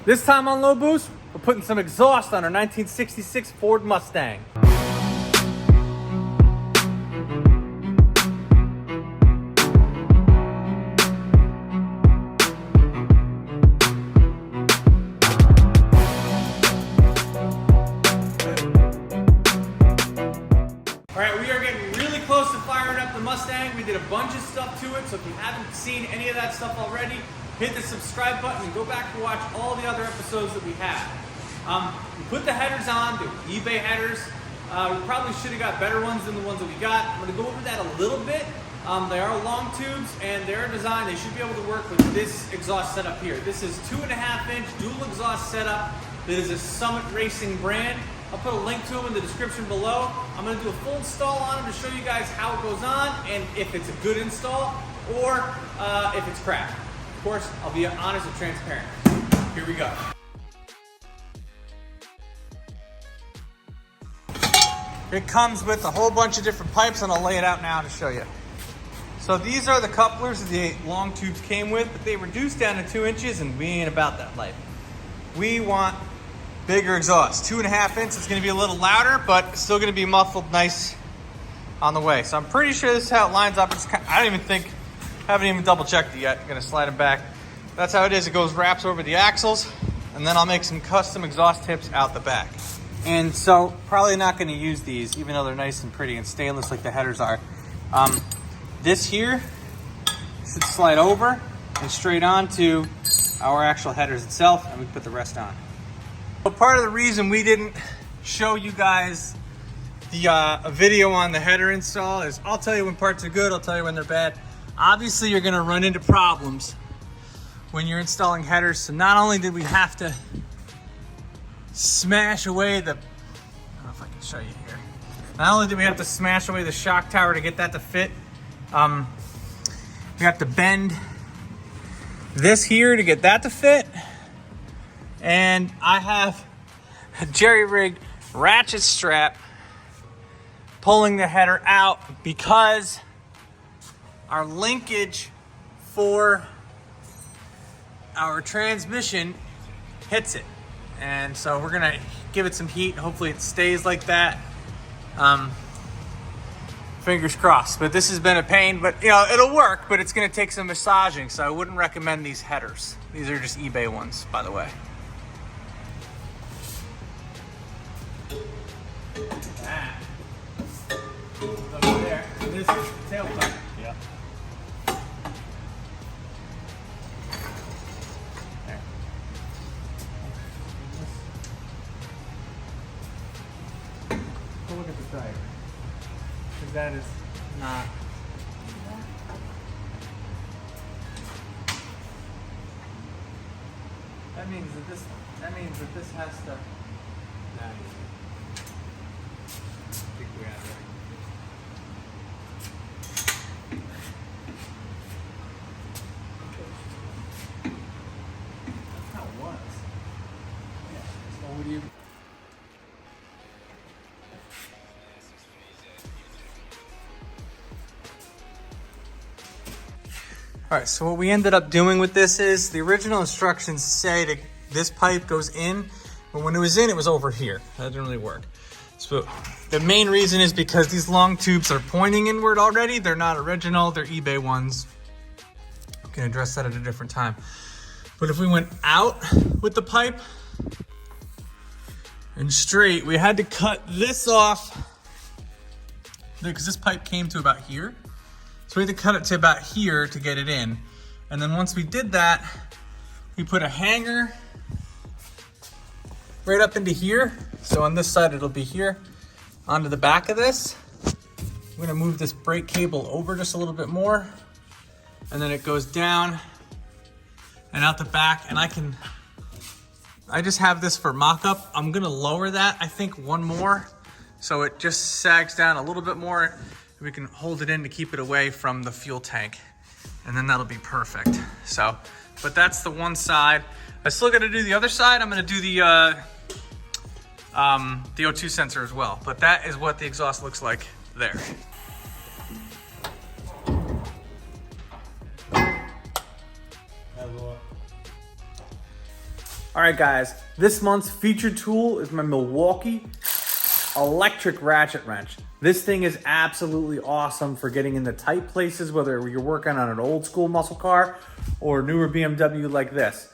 This time on Low Boost, we're putting some exhaust on our 1966 Ford Mustang. Alright, we are getting really close to firing up the Mustang. We did a bunch of stuff to it, so if you haven't seen any of that stuff already, hit the subscribe button and go back to watch all the other episodes that we have. We put the headers on, they're eBay headers. We probably should have got better ones than the ones that we got. I'm going to go over that a little bit. They are long tubes and they're designed, they should be able to work with this exhaust setup here. This is 2.5-inch dual exhaust setup that is a Summit Racing brand. I'll put a link to them in the description below. I'm going to do a full install on them to show you guys how it goes on and if it's a good install or if it's crap. Of course, I'll be honest and transparent. Here we go. It comes with a whole bunch of different pipes and I'll lay it out now to show you. So these are the couplers the long tubes came with, but they reduced down to 2 inches and we ain't about that life. We want bigger exhaust. 2.5 inch, it's gonna be a little louder, but it's still gonna be muffled nice on the way. So I'm pretty sure this is how it lines up. Haven't even double checked it yet. I'm gonna slide it back. That's how it is. It goes, wraps over the axles, and then I'll make some custom exhaust tips out the back. And so probably not gonna use these, even though they're nice and pretty and stainless like the headers are. This here should slide over and straight onto our actual headers itself, and we put the rest on. But part of the reason we didn't show you guys a video on the header install is I'll tell you when parts are good, I'll tell you when they're bad. Obviously, you're gonna run into problems when you're installing headers. So not only did we have to smash away the, I don't know if I can show you here. Not only did we have to smash away the shock tower to get that to fit, we have to bend this here to get that to fit. And I have a jerry-rigged ratchet strap pulling the header out because our linkage for our transmission hits it. And so we're gonna give it some heat. Hopefully it stays like that. Fingers crossed. But this has been a pain, but you know, it'll work, but it's gonna take some massaging. So I wouldn't recommend these headers. These are just eBay ones, by the way. That. Over there. This is the tailpipe. Yeah. There. Go look at the diagram. Because that is not. That means that this has to. I think we have it. That's how it was. Yeah. So what do you? All right, so what we ended up doing with this is the original instructions say that this pipe goes in, but when it was in, it was over here. That didn't really work. So the main reason is because these long tubes are pointing inward already. They're not original, they're eBay ones. We can address that at a different time. But if we went out with the pipe and straight, we had to cut this off because this pipe came to about here. So we had to cut it to about here to get it in. And then once we did that, we put a hanger right up into here. So on this side, it'll be here onto the back of this. I'm gonna move this brake cable over just a little bit more. And then it goes down and out the back. And I just have this for mock-up. I'm gonna lower that, I think, one more. So it just sags down a little bit more. We can hold it in to keep it away from the fuel tank. And then that'll be perfect. So, but that's the one side. I still gotta do the other side. I'm gonna do the O2 sensor as well. But that is what the exhaust looks like there. All right, guys, this month's featured tool is my Milwaukee electric ratchet wrench. This thing is absolutely awesome for getting into tight places, whether you're working on an old school muscle car or newer BMW like this.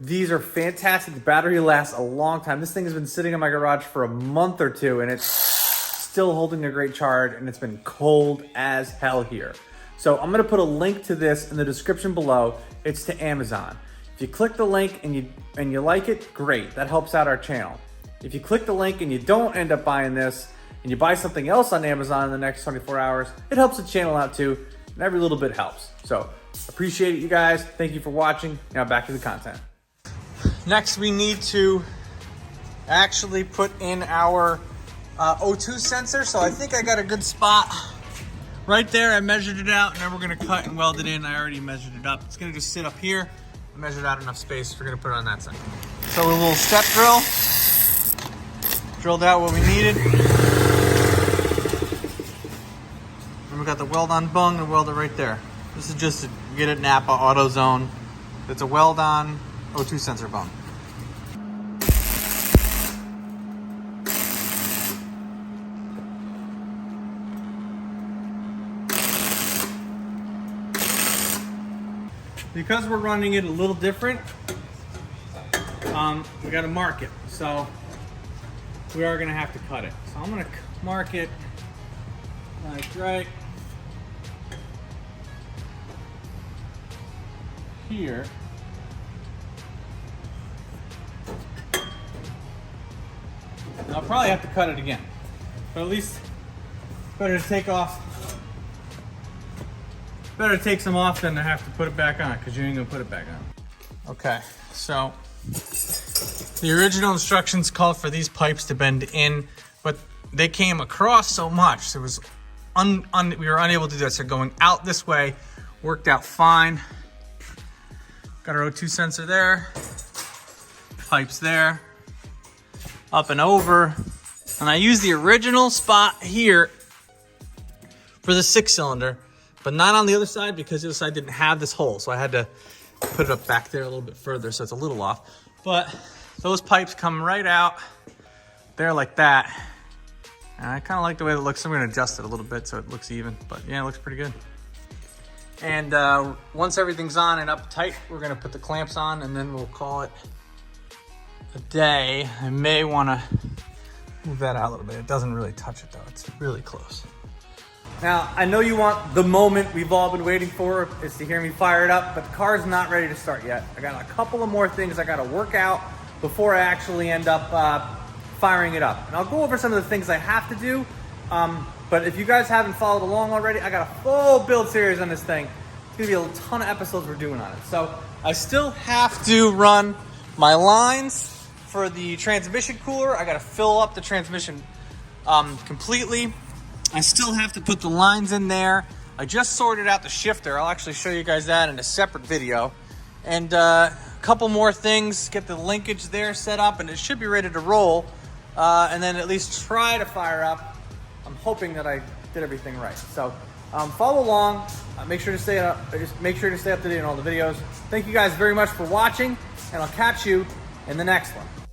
These are fantastic. The battery lasts a long time. This thing has been sitting in my garage for a month or two, and it's still holding a great charge, and it's been cold as hell here. So I'm gonna put a link to this in the description below. It's to Amazon. If you click the link and you like it, great. That helps out our channel. If you click the link and you don't end up buying this, and you buy something else on Amazon in the next 24 hours, it helps the channel out too, and every little bit helps. So appreciate it, you guys. Thank you for watching. Now back to the content. Next, we need to actually put in our O2 sensor. So I think I got a good spot right there. I measured it out, and then we're gonna cut and weld it in. I already measured it up. It's gonna just sit up here. I measured out enough space. We're gonna put it on that side. So a little step drill. Drilled out what we needed. And we got the weld on bung and weld it right there. This is just to get it Napa AutoZone. It's a weld on O2 sensor bung. Because we're running it a little different, we got to mark it. So we are going to have to cut it. So I'm going to mark it like right here. I'll probably have to cut it again, but at least better to take off. Better to take some off than to have to put it back on, because you ain't gonna put it back on. Okay, so the original instructions called for these pipes to bend in, but they came across so much, so it was we were unable to do that. So going out this way worked out fine. Got our O2 sensor there, pipes there, up and over, and I used the original spot here for the 6-cylinder. But not on the other side, because the other side didn't have this hole. So I had to put it up back there a little bit further, so it's a little off. But those pipes come right out there like that. And I kind of like the way it looks. So I'm gonna adjust it a little bit so it looks even. But yeah, it looks pretty good. And once everything's on and up tight, we're gonna put the clamps on, and then we'll call it a day. I may wanna move that out a little bit. It doesn't really touch it though. It's really close. Now, I know you want the moment we've all been waiting for, is to hear me fire it up, but the car's not ready to start yet. I got a couple of more things I gotta work out before I actually end up firing it up. And I'll go over some of the things I have to do, but if you guys haven't followed along already, I got a full build series on this thing. It's gonna be a ton of episodes we're doing on it. So I still have to run my lines for the transmission cooler. I gotta fill up the transmission completely. I still have to put the lines in there. I just sorted out the shifter. I'll actually show you guys that in a separate video. And a couple more things, get the linkage there set up, and it should be ready to roll. And then at least try to fire up. I'm hoping that I did everything right. So follow along. Make sure to stay up. Make sure to stay up to date on all the videos. Thank you guys very much for watching, and I'll catch you in the next one.